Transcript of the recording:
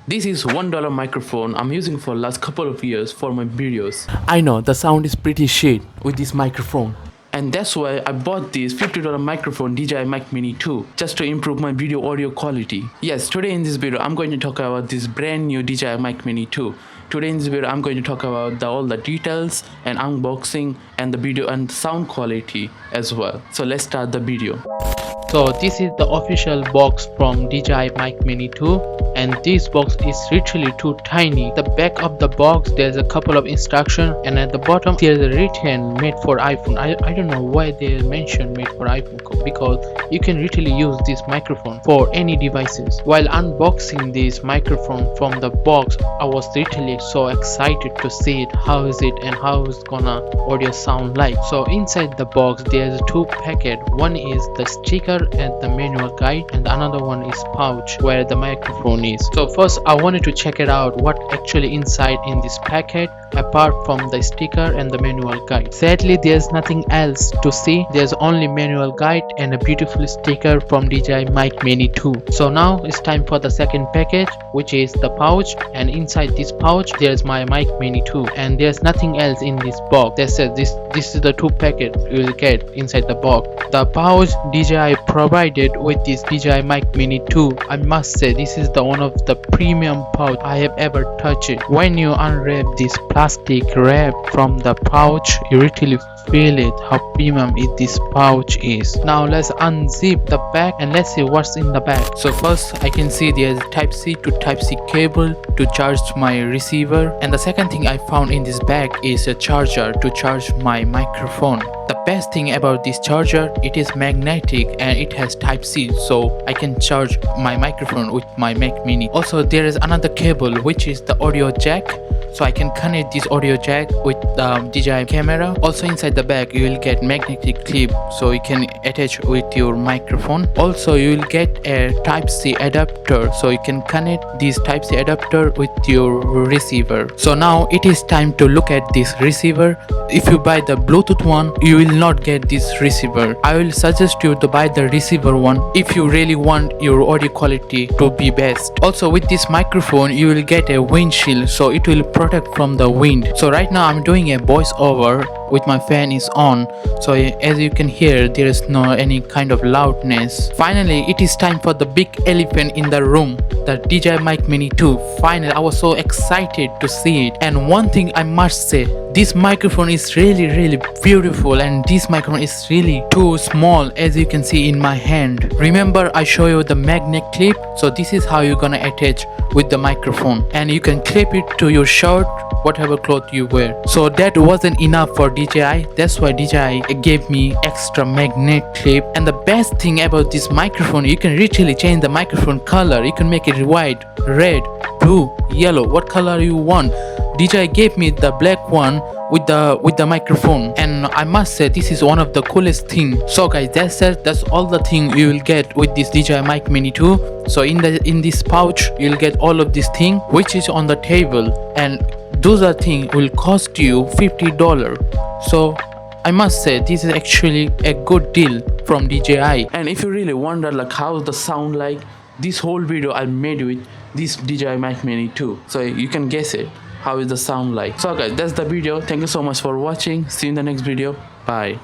This is $1 microphone I'm using for last couple of years for my videos. I know the sound is pretty shit with this microphone. And that's why I bought this $50 microphone DJI Mic Mini 2 just to improve my video audio quality. Yes, today in this video I'm going to talk about this brand new DJI Mic Mini 2. Today in this video I'm going to talk about all the details and unboxing and the video and sound quality as well. So let's start the video. So this is the official box from DJI Mic Mini 2, and this box is literally too tiny. The back of the box there's a couple of instructions, and at the bottom there's a written made for iPhone. I don't know why they mentioned made for iPhone, because you can literally use this microphone for any devices. While unboxing this microphone from the box, I was literally so excited to see it, how is it and how it's gonna audio sound like. So inside the box there's two packets. One is the sticker and the manual guide, and another one is pouch where the microphone is. So first I wanted to check it out what actually inside in this packet apart from the sticker and the manual guide. Sadly there's nothing else to see. There's only manual guide and a beautiful sticker from DJI Mic Mini 2. So now it's time for the second package, which is the pouch, and inside this pouch there's my Mic Mini 2, and there's nothing else in this box. They said this is the two packets you will get inside the box. The pouch DJI provided with this DJI Mic Mini 2, I must say this is the one of the premium pouch I have ever touched it. When you unwrap this plastic wrap from the pouch, you really feel it how premium this pouch is. Now let's unzip the back and let's see what's in the back. So first I can see there's type C to type C cable to charge my receiver, and the second thing I found in this bag is a charger to charge my microphone. The best thing about this charger, it is magnetic and it has type C, so I can charge my microphone with my Mac Mini. Also there is another cable which is the audio jack, so I can connect this audio jack with the DJI camera. Also inside the bag you will get magnetic clip, so you can attach with your microphone. Also you will get a type C adapter, so you can connect this type C adapter with your receiver. So now it is time to look at this receiver. If you buy the Bluetooth one, you will not get this receiver. I will suggest you to buy the receiver one if you really want your audio quality to be best. Also with this microphone you will get a windshield, so it will protect from the wind. So right now I'm doing a voiceover with my fan is on, so as you can hear there is no any kind of loudness. Finally it is time for the big elephant in the room, the DJI Mic Mini 2. Finally I was so excited to see it, and one thing I must say, this microphone is really beautiful, and this microphone is really too small as you can see in my hand. Remember I show you the magnet clip, so this is how you're gonna attach with the microphone, and you can clip it to your shirt, whatever cloth you wear. So that wasn't enough for DJI, that's why DJI gave me extra magnet clip. And the best thing about this microphone, you can literally change the microphone color. You can make it white, red, blue, yellow, what color you want. DJI gave me the black one with the microphone, and I must say this is one of the coolest thing. So guys, that's all the thing you will get with this DJI Mic Mini 2. So in this pouch you'll get all of this thing which is on the table, and those are things will cost you $50. So I must say this is actually a good deal from DJI. And if you really wonder like how the sound like, this whole video I made with this DJI Mic Mini 2, so you can guess it how is the sound like. So guys, that's the video. Thank you so much for watching. See you in the next video. Bye.